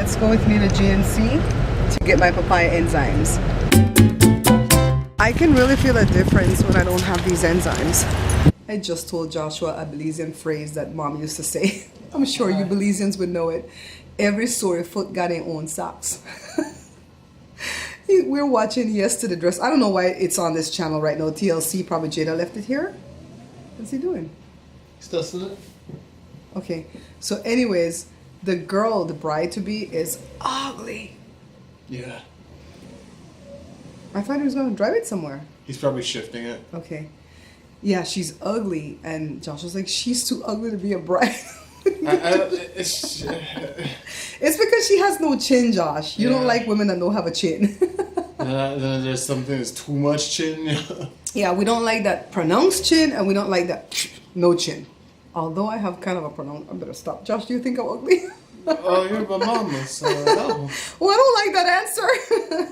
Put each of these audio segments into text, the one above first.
Let's go with me to GNC to get my papaya enzymes. I can really feel a difference when I don't have these enzymes. I just told Joshua a Belizean phrase that mom used to say. I'm sure you Belizeans would know it. Every sore foot got their own socks. We're watching Yes to the Dress. I don't know why it's on this channel right now. TLC, probably Jada left it here. What's he doing? He's dusting it. Okay, so anyways, the girl, the bride-to-be, is ugly. Yeah. I thought he was going to drive it somewhere. He's probably shifting it. Okay. Yeah, she's ugly. And Josh was like, she's too ugly to be a bride. It's because she has no chin, Josh. You don't like women that don't have a chin. then there's something that's too much chin. Yeah, we don't like that pronounced chin, and we don't like that no chin. Although I have kind of a pronounced... I better stop. Josh, do you think I'm ugly? Oh, you're my mama, so no. Well, I don't like that answer.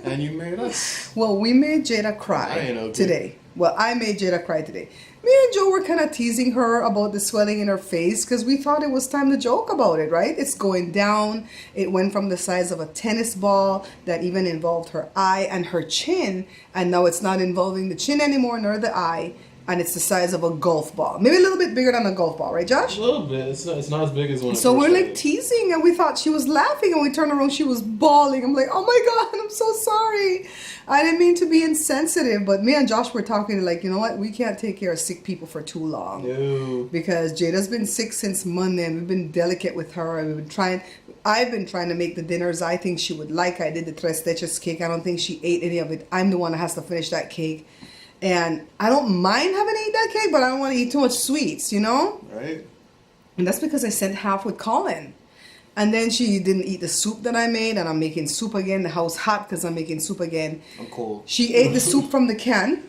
And you made us. Well, we made Jada cry today. Well, I made Jada cry today. Me and Joe were kind of teasing her about the swelling in her face because we thought it was time to joke about it, right? It's going down. It went from the size of a tennis ball that even involved her eye and her chin, and now it's not involving the chin anymore, nor the eye, and it's the size of a golf ball. Maybe a little bit bigger than a golf ball, right, Josh? A little bit. It's not as big as one. So we're like teasing, and we thought she was laughing, and we turned around, she was bawling. I'm like, oh my God, I'm so sorry. I didn't mean to be insensitive, but me and Josh were talking like, you know what? We can't take care of sick people for too long. No. Because Jada's been sick since Monday, and we've been delicate with her, and I've been trying to make the dinners I think she would like. I did the tres leches cake. I don't think she ate any of it. I'm the one that has to finish that cake. And I don't mind having to eat that cake, but I don't want to eat too much sweets, you know? Right. And that's because I sent half with Colin. And then she didn't eat the soup that I made, and I'm making soup again. The house hot because I'm making soup again. I'm cold. She ate the soup from the can.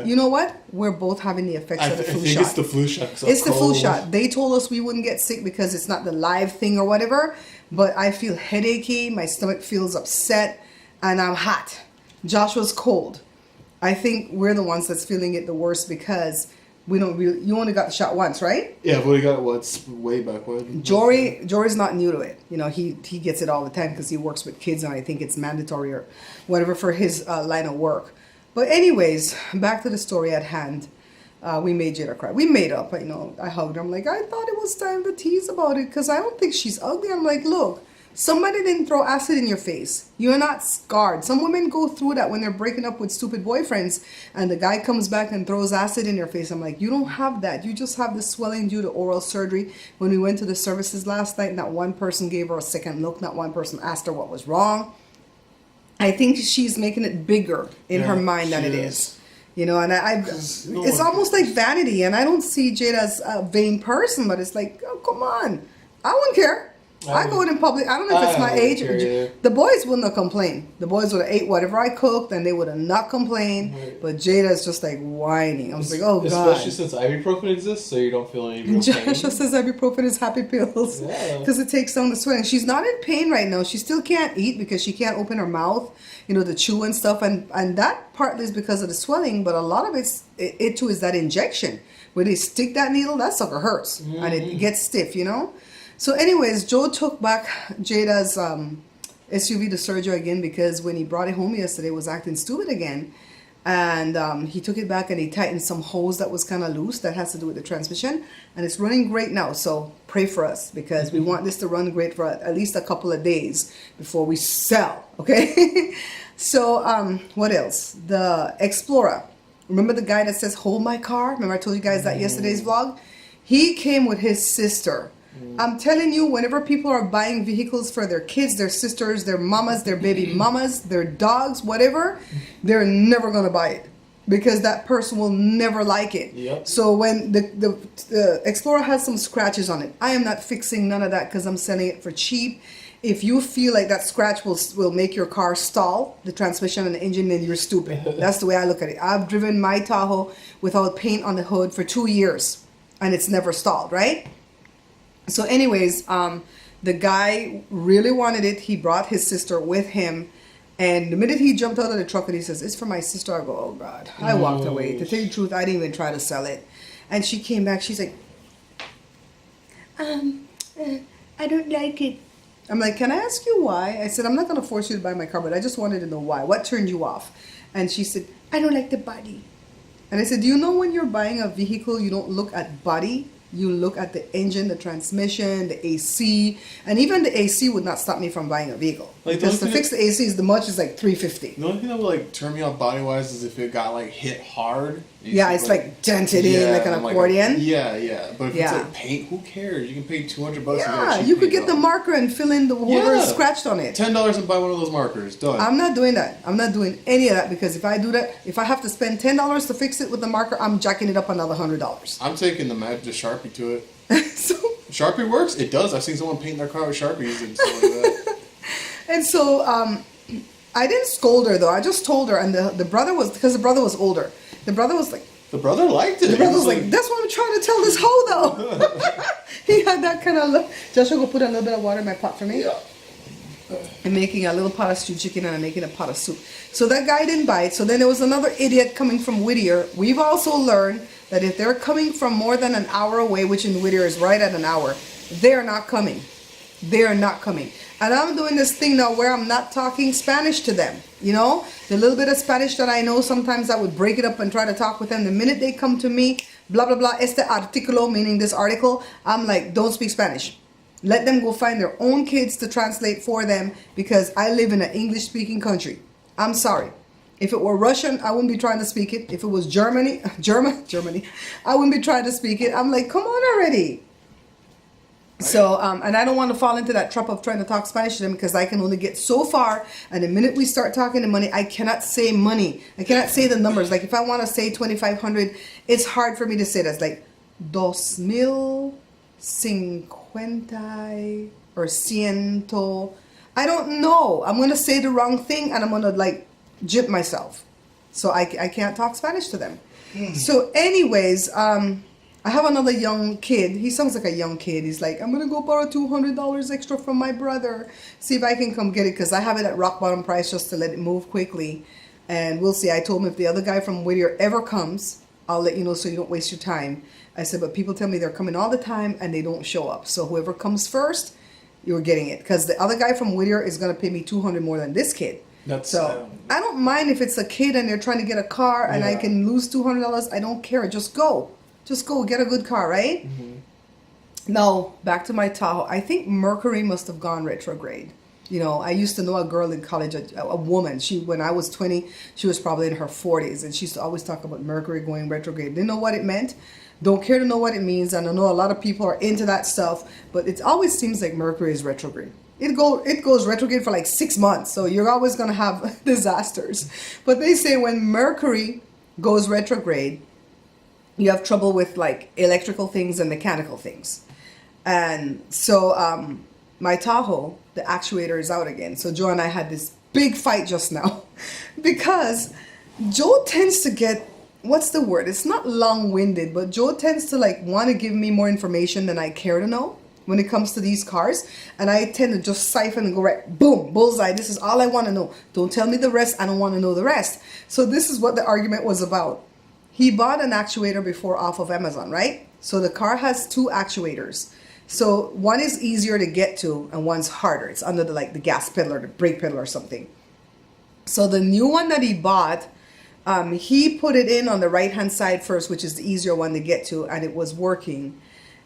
You know what? We're both having the effects of the flu shot. I think it's the flu shot. It's the flu shot. They told us we wouldn't get sick because it's not the live thing or whatever. But I feel headachy. My stomach feels upset. And I'm hot. Joshua's cold. I think we're the ones that's feeling it the worst because we don't really... You only got the shot once, right? Yeah, but we got what's way back when. Jory's not new to it. You know, he gets it all the time because he works with kids, and I think it's mandatory or whatever for his line of work. But anyways, back to the story at hand. We made Jada cry. We made up, you know. I hugged her. I'm like, I thought it was time to tease about it because I don't think she's ugly. I'm like, look, somebody didn't throw acid in your face. You're not scarred. Some women go through that when they're breaking up with stupid boyfriends and the guy comes back and throws acid in your face. I'm like, you don't have that. You just have the swelling due to oral surgery. When we went to the services last night, not one person gave her a second look. Not one person asked her what was wrong. I think she's making it bigger in her mind than it is. You know, and it's almost like vanity. And I don't see Jada as a vain person, but it's like, oh, come on. I wouldn't care. I go in public. I don't know if it's my age. The boys wouldn't have complained. The boys would have ate whatever I cooked, and they would have not complained. Right. But Jada's just like whining. I was like, oh God. Especially since ibuprofen exists, so you don't feel any real pain. Joshua says ibuprofen is happy pills because it takes down the swelling. She's not in pain right now. She still can't eat because she can't open her mouth, you know, to chew and stuff. And that partly is because of the swelling, but a lot of it too is that injection. When they stick that needle, that sucker hurts. Mm-hmm. And it gets stiff, you know. So anyways, Joe took back Jada's SUV to Sergio again because when he brought it home yesterday, it was acting stupid again. And he took it back and he tightened some hose that was kind of loose. That has to do with the transmission. And it's running great now. So pray for us because we want this to run great for at least a couple of days before we sell. Okay? So what else? The Explorer. Remember the guy that says, hold my car? Remember I told you guys that yesterday's vlog? He came with his sister. I'm telling you, whenever people are buying vehicles for their kids, their sisters, their mamas, their baby mamas, their dogs, whatever, they're never going to buy it because that person will never like it. Yep. So when the Explorer has some scratches on it, I am not fixing none of that because I'm selling it for cheap. If you feel like that scratch will make your car stall, the transmission and the engine, then you're stupid. That's the way I look at it. I've driven my Tahoe without paint on the hood for 2 years and it's never stalled, right? So anyways, the guy really wanted it. He brought his sister with him. And the minute he jumped out of the truck and he says, it's for my sister, I go, oh God. I walked away. To tell you the truth, I didn't even try to sell it. And she came back. She's like, I don't like it. I'm like, can I ask you why? I said, I'm not going to force you to buy my car, but I just wanted to know why. What turned you off? And she said, I don't like the body. And I said, do you know when you're buying a vehicle, you don't look at body? You look at the engine, the transmission, the AC, and even the AC would not stop me from buying a vehicle. Like, because to fix the AC is the much is like $350. The only thing that would like turn me off body wise is if it got like hit hard. Yeah, it's like dented in like an accordion. Yeah. But if it's Yeah. like paint, who cares? You can pay $200. Yeah, you could get the marker and fill in the whoever is scratched on it. $10 and buy one of those markers. Done. I'm not doing that. I'm not doing any of that because if I do that, if I have to spend $10 to fix it with the marker, I'm jacking it up another $100. I'm taking the Sharpie to it. So, Sharpie works? It does. I've seen someone paint their car with Sharpies and stuff like that. and so I didn't scold her though. I just told her, and the brother was, because the brother was older. The brother was like, The brother liked it. the brother was like, that's what I'm trying to tell this hoe though. He had that kind of look. Joshua, go put a little bit of water in my pot for me. Yeah. I'm making a little pot of stewed chicken and I'm making a pot of soup. So that guy didn't buy it. So then there was another idiot coming from Whittier. We've also learned that if they're coming from more than an hour away, which in Whittier is right at an hour, they're not coming. They're not coming. And I'm doing this thing now where I'm not talking Spanish to them. You know, the little bit of Spanish that I know, sometimes I would break it up and try to talk with them. The minute they come to me, blah, blah, blah, este artículo, meaning this article, I'm like, don't speak Spanish. Let them go find their own kids to translate for them because I live in an English-speaking country. I'm sorry. If it were Russian, I wouldn't be trying to speak it. If it was Germany, I wouldn't be trying to speak it. I'm like, come on already. So, and I don't want to fall into that trap of trying to talk Spanish to them because I can only get so far. And the minute we start talking the money, I cannot say money. I cannot say the numbers. Like if I want to say 2,500, it's hard for me to say that. It's like 2,050 or ciento. I don't know. I'm going to say the wrong thing and I'm going to like jip myself. So I can't talk Spanish to them. So anyways, I have another young kid. He sounds like a young kid. He's like, I'm going to go borrow $200 extra from my brother. See if I can come get it because I have it at rock bottom price just to let it move quickly. And we'll see. I told him if the other guy from Whittier ever comes, I'll let you know so you don't waste your time. I said, but people tell me they're coming all the time and they don't show up. So whoever comes first, you're getting it. Because the other guy from Whittier is going to pay me $200 more than this kid. So I don't mind if it's a kid and they're trying to get a car and I can lose $200. I don't care. Just go. Just go get a good car, right? Mm-hmm. Now, back to my Tahoe. I think Mercury must have gone retrograde. You know, I used to know a girl in college, a woman. When I was 20, she was probably in her 40s. And she used to always talk about Mercury going retrograde. Didn't know what it meant. Don't care to know what it means. And I know a lot of people are into that stuff. But it always seems like Mercury is retrograde. It goes retrograde for like 6 months. So you're always going to have disasters. But they say when Mercury goes retrograde, you have trouble with like electrical things and mechanical things. And so my Tahoe, the actuator is out again. So Joe and I had this big fight just now because Joe tends to get, what's the word? It's not long-winded, but Joe tends to like want to give me more information than I care to know when it comes to these cars. And I tend to just siphon and go right, boom, bullseye. This is all I want to know. Don't tell me the rest. I don't want to know the rest. So this is what the argument was about. He bought an actuator before off of Amazon, right? So the car has 2 actuators. So one is easier to get to and one's harder. It's under the gas pedal or the brake pedal or something. So the new one that he bought, he put it in on the right-hand side first, which is the easier one to get to, and it was working.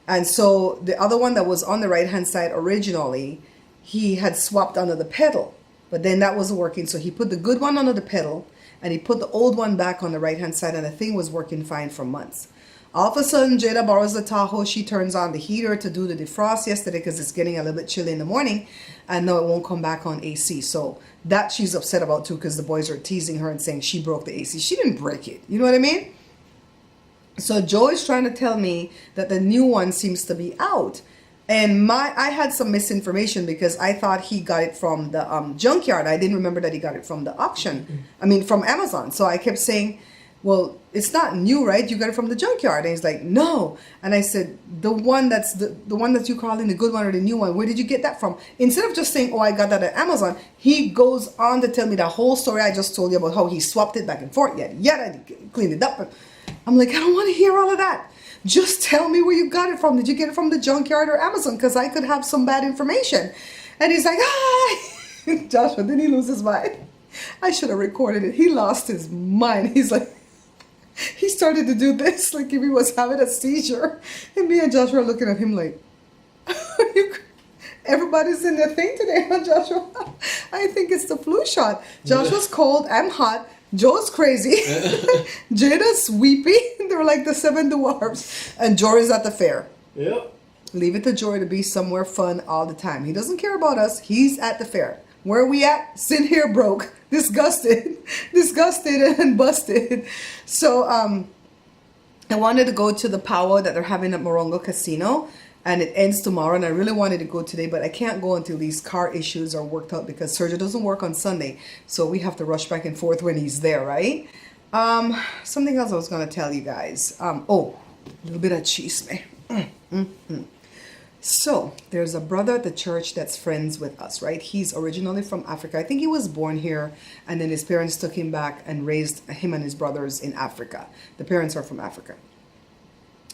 And so the other one that was on the right-hand side originally, he had swapped under the pedal, but then that wasn't working. So he put the good one under the pedal, and he put the old one back on the right-hand side, and the thing was working fine for months. All of a sudden, Jada borrows the Tahoe. She turns on the heater to do the defrost yesterday because it's getting a little bit chilly in the morning, and no, it won't come back on AC. So that she's upset about too because the boys are teasing her and saying she broke the AC. She didn't break it. You know what I mean? So Joe is trying to tell me that the new one seems to be out. And I had some misinformation because I thought he got it from the junkyard. I didn't remember that he got it from the auction. I mean, from Amazon. So I kept saying, well, it's not new, right? You got it from the junkyard. And he's like, no. And I said, the one that's the one that you calling the good one or the new one, where did you get that from? Instead of just saying, oh, I got that at Amazon, he goes on to tell me the whole story I just told you about how he swapped it back and forth. Yada, cleaned it up. I'm like, I don't want to hear all of that. Just tell me where you got it from. Did you get it from the junkyard or Amazon? Because I could have some bad information. And he's like, ah! Joshua, didn't he lose his mind? I should have recorded it. He lost his mind. He's like, he started to do this like if he was having a seizure. And me and Joshua are looking at him like, everybody's in their thing today, huh, Joshua? I think it's the flu shot. Joshua's cold. I'm hot. Joe's crazy. Jada's weepy. They're like the 7 dwarfs. And Jory's at the fair. Yep. Leave it to Jory to be somewhere fun all the time. He doesn't care about us. He's at the fair. Where are we at? Sitting here broke, disgusted and busted. So I wanted to go to the powwow that they're having at Morongo Casino, and it ends tomorrow. And I really wanted to go today, but I can't go until these car issues are worked out because Sergio doesn't work on Sunday, so we have to rush back and forth when he's there, right? Something else I was gonna tell you guys. Oh, a little bit of cheese, man. So there's a brother at the church that's friends with us, right? He's originally from Africa. I think he was born here, and then his parents took him back and raised him and his brothers in Africa. The parents are from Africa.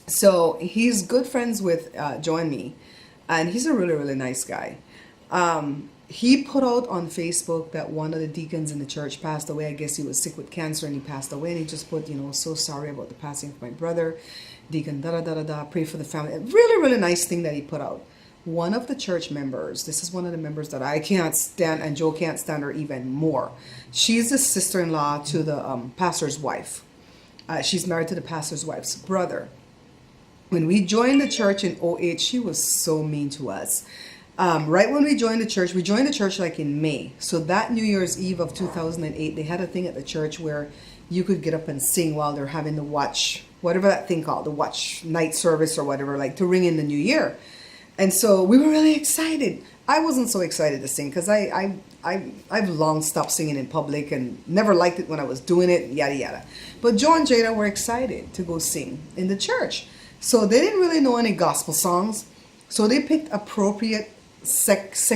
So he's good friends with Joe and me, and he's a really, really nice guy. He put out on Facebook that one of the deacons in the church passed away. I guess he was sick with cancer and he passed away, and he just put, so sorry about the passing of my brother. Deacon, pray for the family. A really, really nice thing that he put out. One of the church members, this is one of the members that I can't stand, and Joe can't stand her even more. She's the sister-in-law to the pastor's wife. She's married to the pastor's wife's brother. When we joined the church in 2008, she was so mean to us. Right when we joined the church like in May. So that New Year's Eve of 2008, they had a thing at the church where you could get up and sing while they're having the watch, whatever that thing called, the watch night service or whatever, like to ring in the new year. And so we were really excited. I wasn't so excited to sing because I've long stopped singing in public and never liked it when I was doing it, yada yada. But Joe and Jada were excited to go sing in the church. So they didn't really know any gospel songs. So they picked appropriate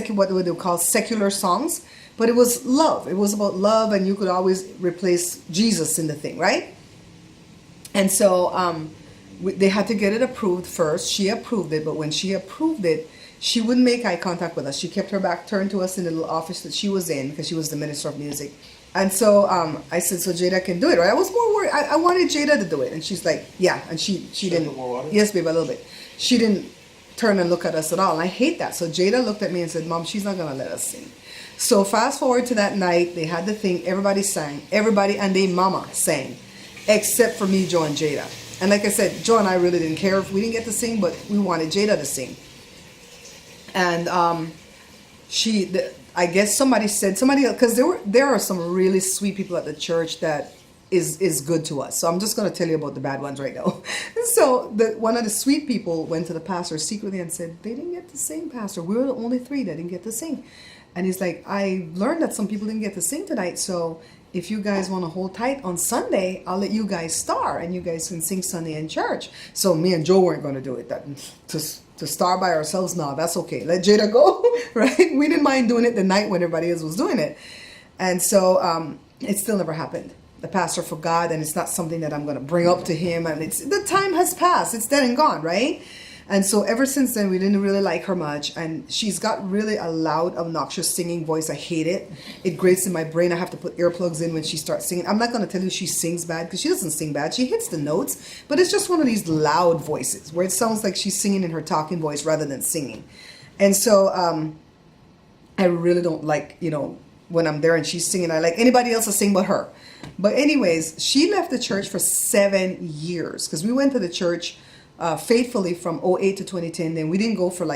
what they would call secular songs. But it was love. It was about love, and you could always replace Jesus in the thing, right? And so they had to get it approved first. She approved it, but when she approved it, she wouldn't make eye contact with us. She kept her back turned to us in the little office that she was in because she was the minister of music. And so I said, so Jada can do it, right? I was more worried. I wanted Jada to do it. And she's like, yeah. And she didn't. Yes, babe, a little bit. She didn't turn and look at us at all. And I hate that. So Jada looked at me and said, Mom, she's not going to let us sing. So fast forward to that night, they had the thing, everybody sang, everybody and their mama sang, except for me, Joe, and Jada. And like I said, Joe and I really didn't care if we didn't get to sing, but we wanted Jada to sing. And I guess somebody else, because there are some really sweet people at the church that is good to us. So I'm just going to tell you about the bad ones right now. So one of the sweet people went to the pastor secretly and said, they didn't get to sing, Pastor. We were the only 3 that didn't get to sing. And he's like, I learned that some people didn't get to sing tonight, so if you guys want to hold tight on Sunday, I'll let you guys star, and you guys can sing Sunday in church. So me and Joe weren't going to do it. To star by ourselves, no, that's okay. Let Jada go, right? We didn't mind doing it the night when everybody else was doing it. And so it still never happened. The pastor forgot, and it's not something that I'm going to bring up to him. And the time has passed. It's dead and gone, right? And so ever since then, we didn't really like her much. And she's got really a loud, obnoxious singing voice. I hate it. It grates in my brain. I have to put earplugs in when she starts singing. I'm not going to tell you she sings bad because she doesn't sing bad. She hits the notes. But it's just one of these loud voices where it sounds like she's singing in her talking voice rather than singing. And so I really don't like, when I'm there and she's singing. I like anybody else to sing but her. But anyways, she left the church for 7 years because we went to the church faithfully from 2008 to 2010. Then we didn't go for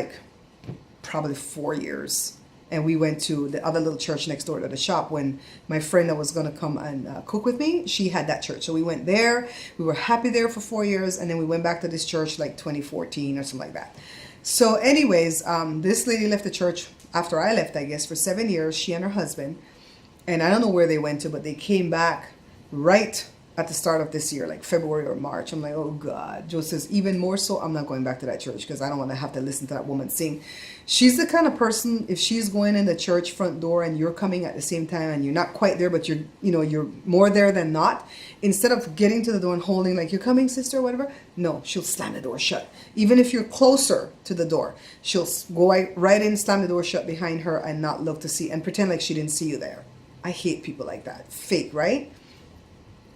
probably 4 years. And we went to the other little church next door to the shop when my friend that was going to come and cook with me, she had that church. So we went there. We were happy there for 4 years. And then we went back to this church 2014 or something like that. So anyways, this lady left the church after I left, I guess, for 7 years, she and her husband. And I don't know where they went to, but they came back right at the start of this year, like February or March. I'm like, oh God. Joe says, even more so, I'm not going back to that church because I don't want to have to listen to that woman sing. She's the kind of person, if she's going in the church front door and you're coming at the same time and you're not quite there, but you're more there than not, instead of getting to the door and holding like, you're coming, sister, or whatever, no, she'll slam the door shut. Even if you're closer to the door, she'll go right in, slam the door shut behind her and not look to see and pretend like she didn't see you there. I hate people like that. Fake, right?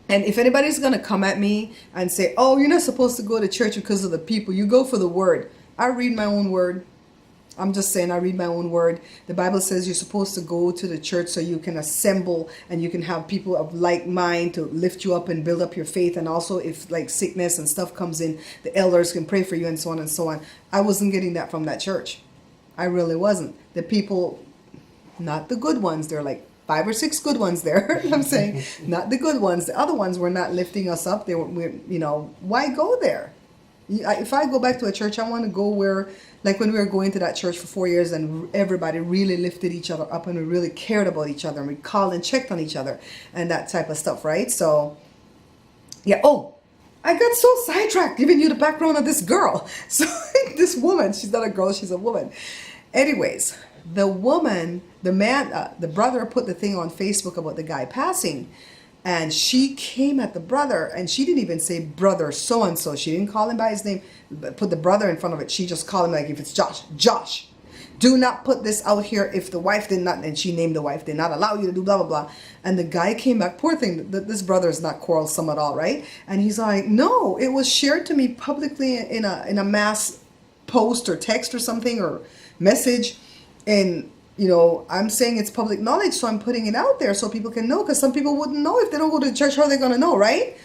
And if anybody's going to come at me and say, oh, you're not supposed to go to church because of the people, you go for the word. I read my own word. I'm just saying, I read my own word. The Bible says you're supposed to go to the church so you can assemble and you can have people of like mind to lift you up and build up your faith. And also if like sickness and stuff comes in, the elders can pray for you and so on and so on. I wasn't getting that from that church. I really wasn't. The people, not the good ones, they're like 5 or 6 good ones there. I'm saying not the good ones. The other ones were not lifting us up. They were, why go there? If I go back to a church, I want to go where, like when we were going to that church for 4 years and everybody really lifted each other up and we really cared about each other and we called and checked on each other and that type of stuff, right? So, yeah. Oh, I got so sidetracked giving you the background of this girl. So this woman, she's not a girl, she's a woman. Anyways, the woman, the man, the brother put the thing on Facebook about the guy passing. And she came at the brother and she didn't even say brother so-and-so. She didn't call him by his name, but put the brother in front of it. She just called him like if it's Josh, do not put this out here if the wife did not, and she named the wife, did not allow you to do blah, blah, blah. And the guy came back, poor thing, this brother is not quarrelsome at all, right? And he's like, no, it was shared to me publicly in a mass post or text or something or message. And I'm saying it's public knowledge, so I'm putting it out there so people can know, because some people wouldn't know if they don't go to church. How are they going to know, right?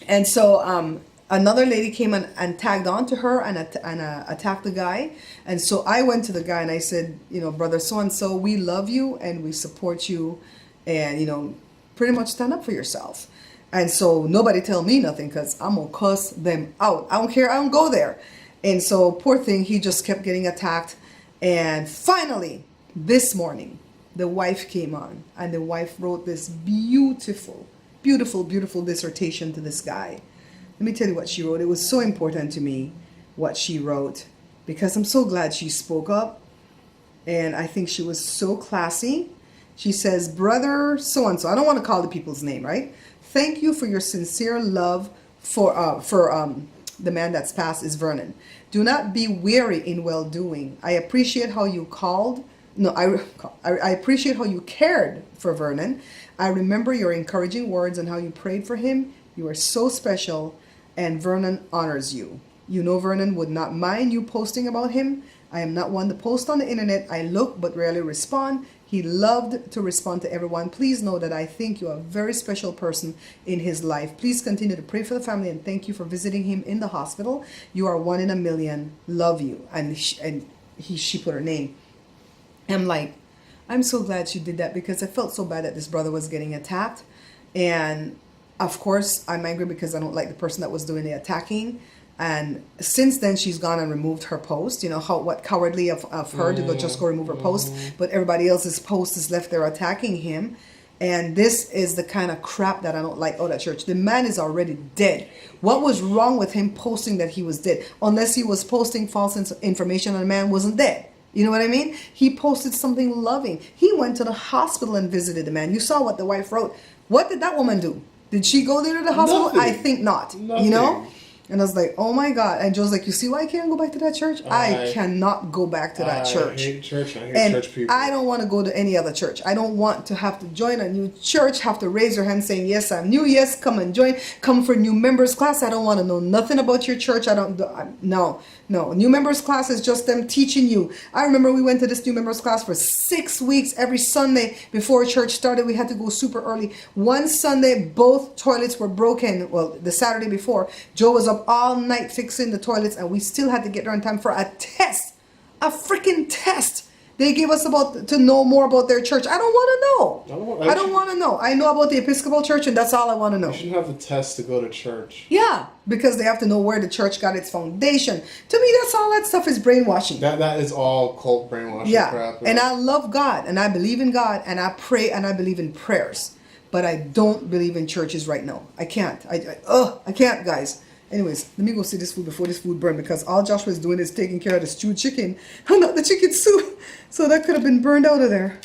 And so another lady came and tagged on to her and attacked the guy. And so I went to the guy and I said, brother so-and-so, we love you and we support you and, pretty much stand up for yourself. And so nobody tell me nothing because I'm going to cuss them out. I don't care. I don't go there. And so poor thing, he just kept getting attacked. And finally, this morning, the wife came on and the wife wrote this beautiful, beautiful, beautiful dissertation to this guy. Let me tell you what she wrote. It was so important to me what she wrote because I'm so glad she spoke up. And I think she was so classy. She says, brother so-and-so, I don't want to call the people's name, right? Thank you for your sincere love for the man that's passed is Vernon. Do not be weary in well-doing. I appreciate how you I appreciate how you cared for Vernon. I remember your encouraging words and how you prayed for him. You are so special, and Vernon honors you. Vernon would not mind you posting about him. I am not one to post on the internet. I look but rarely respond. He loved to respond to everyone. Please know that I think you are a very special person in his life. Please continue to pray for the family and thank you for visiting him in the hospital. You are 1 in a million. Love you. And she put her name. I'm like, I'm so glad she did that because I felt so bad that this brother was getting attacked. And of course, I'm angry because I don't like the person that was doing the attacking. And since then, she's gone and removed her post. What cowardly of her to just go remove her post. But everybody else's post is left there attacking him. And this is the kind of crap that I don't like out at church. The man is already dead. What was wrong with him posting that he was dead? Unless he was posting false information and the man wasn't dead. You know what I mean? He posted something loving. He went to the hospital and visited the man. You saw what the wife wrote. What did that woman do? Did she go there to the hospital? Nothing. I think not. Nothing. And I was like, oh my God. And Joe's like, you see why I can't go back to that church? I cannot go back to that church. I hate church. I hate church people. I don't want to go to any other church. I don't want to have to join a new church, have to raise your hand saying, yes, I'm new. Yes, come and join. Come for new members class. I don't want to know nothing about your church. No. New members class is just them teaching you. I remember we went to this new members class for 6 weeks. Every Sunday before church started, we had to go super early. One Sunday, both toilets were broken. Well, the Saturday before, Joe was up all night fixing the toilets and we still had to get there on time for a test. A freaking test. They gave us to know more about their church. I don't want to know. I don't want to know. I know about the Episcopal Church and that's all I want to know. You shouldn't have the test to go to church. Yeah, because they have to know where the church got its foundation. To me, that's all that stuff is brainwashing. That is all cult brainwashing crap. And I love God and I believe in God and I pray and I believe in prayers. but I don't believe in churches right now. I can't. I can't, guys. Anyways, let me go see this food before this food burn, because all Joshua is doing is taking care of the stewed chicken and not the chicken soup. So that could have been burned out of there.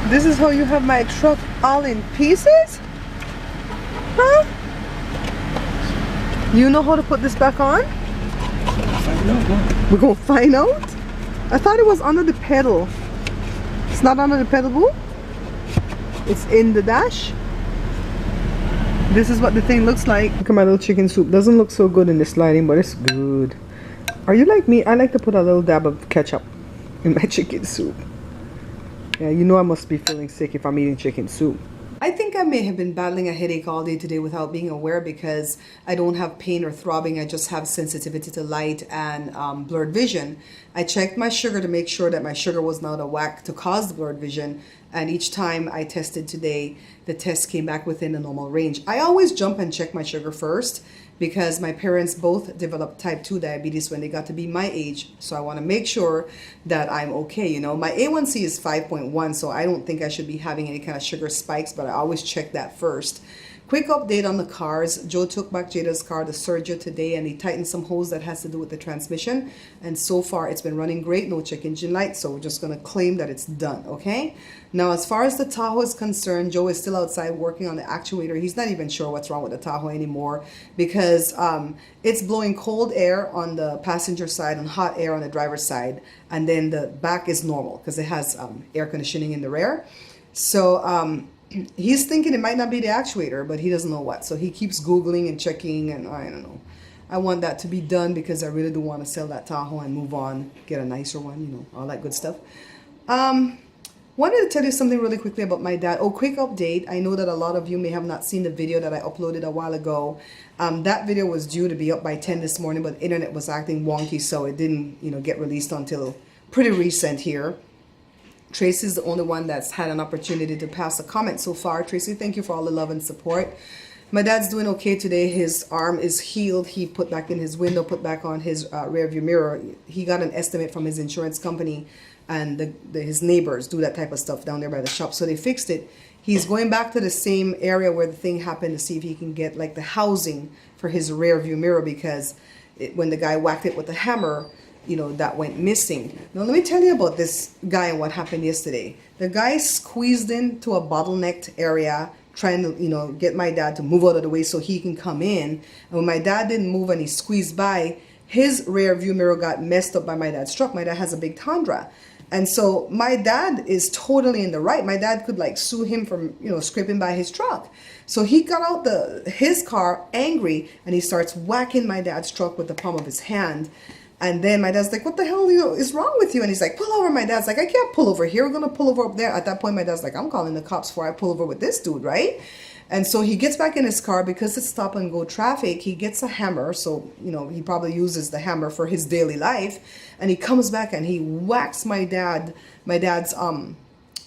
This is how you have my truck all in pieces? Huh? You know how to put this back on? We're gonna find out? I thought it was under the pedal. It's not under the pedal, boo? It's in the dash. This is what the thing looks like. Look at my little chicken soup. Doesn't look so good in this lighting, but it's good. Are you like me? I like to put a little dab of ketchup in my chicken soup. Yeah, you know I must be feeling sick if I'm eating chicken soup. I think I may have been battling a headache all day today without being aware, because I don't have pain or throbbing. I just have sensitivity to light and blurred vision. I checked my sugar to make sure that my sugar was not out of whack to cause the blurred vision. And each time I tested today, the test came back within the normal range. I always jump and check my sugar first, because my parents both developed type 2 diabetes when they got to be my age. So I want to make sure that I'm okay. You know, my A1C is 5.1, so I don't think I should be having any kind of sugar spikes, but I always check that first. Quick update on the cars. Joe took back Jada's car to Sergio today, and he tightened some holes that has to do with the transmission. And so far, it's been running great. No check engine light, so we're just going to claim that it's done, okay? Now, as far as the Tahoe is concerned, Joe is still outside working on the actuator. He's not even sure what's wrong with the Tahoe anymore, because it's blowing cold air on the passenger side and hot air on the driver's side. And then the back is normal, because it has air conditioning in the rear. So, he's thinking it might not be the actuator, but he doesn't know what. So he keeps Googling and checking, and I don't know. I want that to be done, because I really do want to sell that Tahoe and move on, get a nicer one, you know, all that good stuff. Wanted to tell you something really quickly about my dad. Oh, quick update. I know that a lot of you may have not seen the video that I uploaded a while ago. That video was due to be up by 10 this morning, but the internet was acting wonky, so it didn't, you know, get released until pretty recent here. Tracy's the only one that's had an opportunity to pass a comment so far. Tracy, thank you for all the love and support. My dad's doing okay today. His arm is healed. He put back in his window, put back on his rear view mirror. He got an estimate from his insurance company, and his neighbors do that type of stuff down there by the shop. So they fixed it. He's going back to the same area where the thing happened to see if he can get like the housing for his rear view mirror, because when the guy whacked it with the hammer, you know, that went missing. Now, let me tell you about this guy and what happened yesterday. The guy squeezed into a bottlenecked area, trying to, you know, get my dad to move out of the way so he can come in. And when my dad didn't move and he squeezed by, his rear view mirror got messed up by my dad's truck. My dad has a big Tundra. And so my dad is totally in the right. My dad could like sue him for, you know, scraping by his truck. So he got out his car angry, and he starts whacking my dad's truck with the palm of his hand. And then my dad's like, what the hell is wrong with you? And he's like, pull over. My dad's like, I can't pull over here. We're going to pull over up there. At that point, my dad's like, I'm calling the cops before I pull over with this dude, right? And so he gets back in his car, because it's stop and go traffic. He gets a hammer. So, you know, he probably uses the hammer for his daily life. And he comes back and he whacks my dad's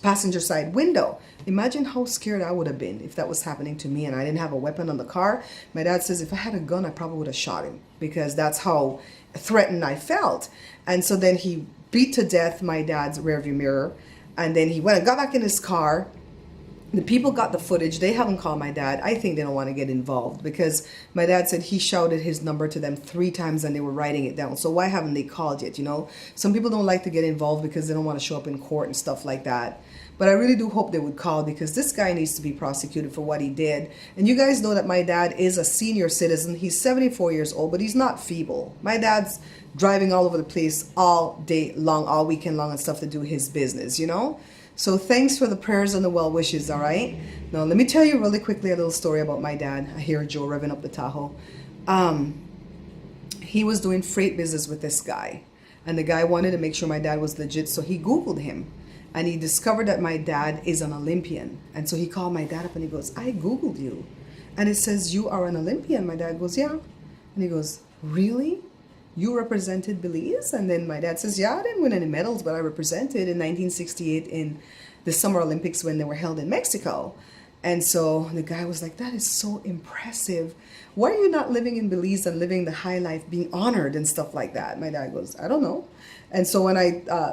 passenger side window. Imagine how scared I would have been if that was happening to me and I didn't have a weapon on the car. My dad says if I had a gun, I probably would have shot him, because that's how threatened I felt. And so then he beat to death my dad's rearview mirror, and then he went and got back in his car. The people got the footage. They haven't called my dad. I think they don't want to get involved, because my dad said he shouted his number to them 3 times and they were writing it down. So why haven't they called yet? You know, some people don't like to get involved because they don't want to show up in court and stuff like that. But I really do hope they would call, because this guy needs to be prosecuted for what he did. And you guys know that my dad is a senior citizen. He's 74 years old, but he's not feeble. My dad's driving all over the place all day long, all weekend long and stuff to do his business, you know? So thanks for the prayers and the well wishes, all right? Now, let me tell you really quickly a little story about my dad. I hear Joe revving up the Tahoe. He was doing freight business with this guy, and the guy wanted to make sure my dad was legit, so he Googled him, and he discovered that my dad is an Olympian. And so he called my dad up and he goes, I Googled you, and it says you are an Olympian. My dad goes, yeah. And he goes, really? You represented Belize? And then my dad says, yeah, I didn't win any medals, but I represented in 1968 in the Summer Olympics when they were held in Mexico. And so the guy was like, that is so impressive. Why are you not living in Belize and living the high life, being honored and stuff like that? My dad goes, I don't know. And so when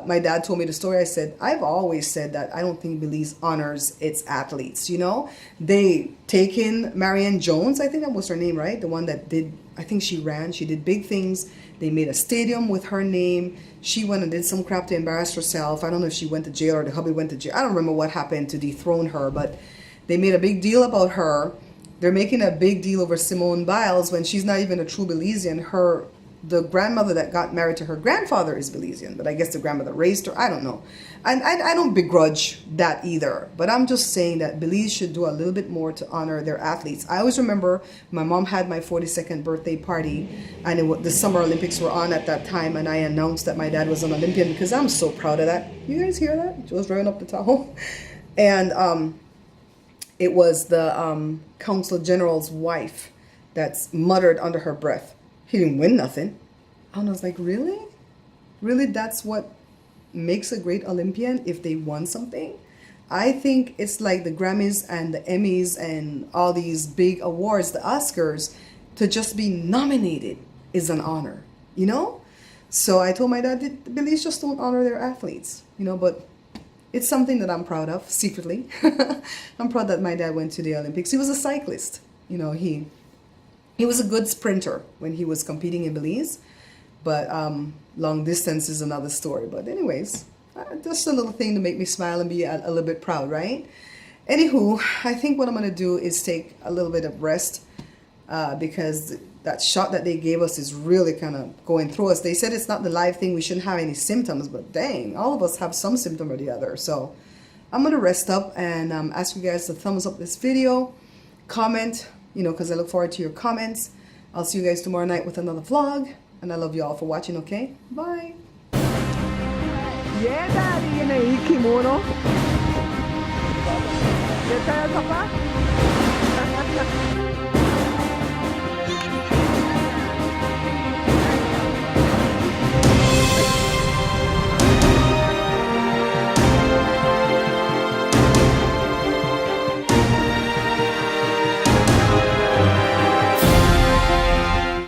my dad told me the story, I said, I've always said that I don't think Belize honors its athletes. You know, they take in Marianne Jones, I think that was her name, right? The one that did, I think she did big things. They made a stadium with her name. She went and did some crap to embarrass herself. I don't know if she went to jail or the hubby went to jail. I don't remember what happened to dethrone her, but they made a big deal about her. They're making a big deal over Simone Biles when she's not even a true Belizean. The grandmother that got married to her grandfather is Belizean, but I guess the grandmother raised her. I don't know. And I don't begrudge that either. But I'm just saying that Belize should do a little bit more to honor their athletes. I always remember my mom had my 42nd birthday party, and the Summer Olympics were on at that time, and I announced that my dad was an Olympian because I'm so proud of that. You guys hear that? Joe's driving up the Tahoe. And it was the Consul General's wife that's muttered under her breath, he didn't win nothing. And I was like, really? Really, that's what makes a great Olympian, if they won something? I think it's like the Grammys and the Emmys and all these big awards, the Oscars, to just be nominated is an honor, you know? So I told my dad that Belize just don't honor their athletes, you know, but it's something that I'm proud of, secretly. I'm proud that my dad went to the Olympics. He was a cyclist, you know, he was a good sprinter when he was competing in Belize, but long distance is another story. But anyways, just a little thing to make me smile and be a little bit proud, right? Anywho, I think what I'm going to do is take a little bit of rest because that shot that they gave us is really kind of going through us. They said it's not the live thing, we shouldn't have any symptoms, but dang, all of us have some symptom or the other. So I'm going to rest up and ask you guys to thumbs up this video, comment, you know, because I look forward to your comments. I'll see you guys tomorrow night with another vlog. And I love you all for watching, okay? Bye. Yeah, Daddy, in a kimono. ¿Qué tal, papá?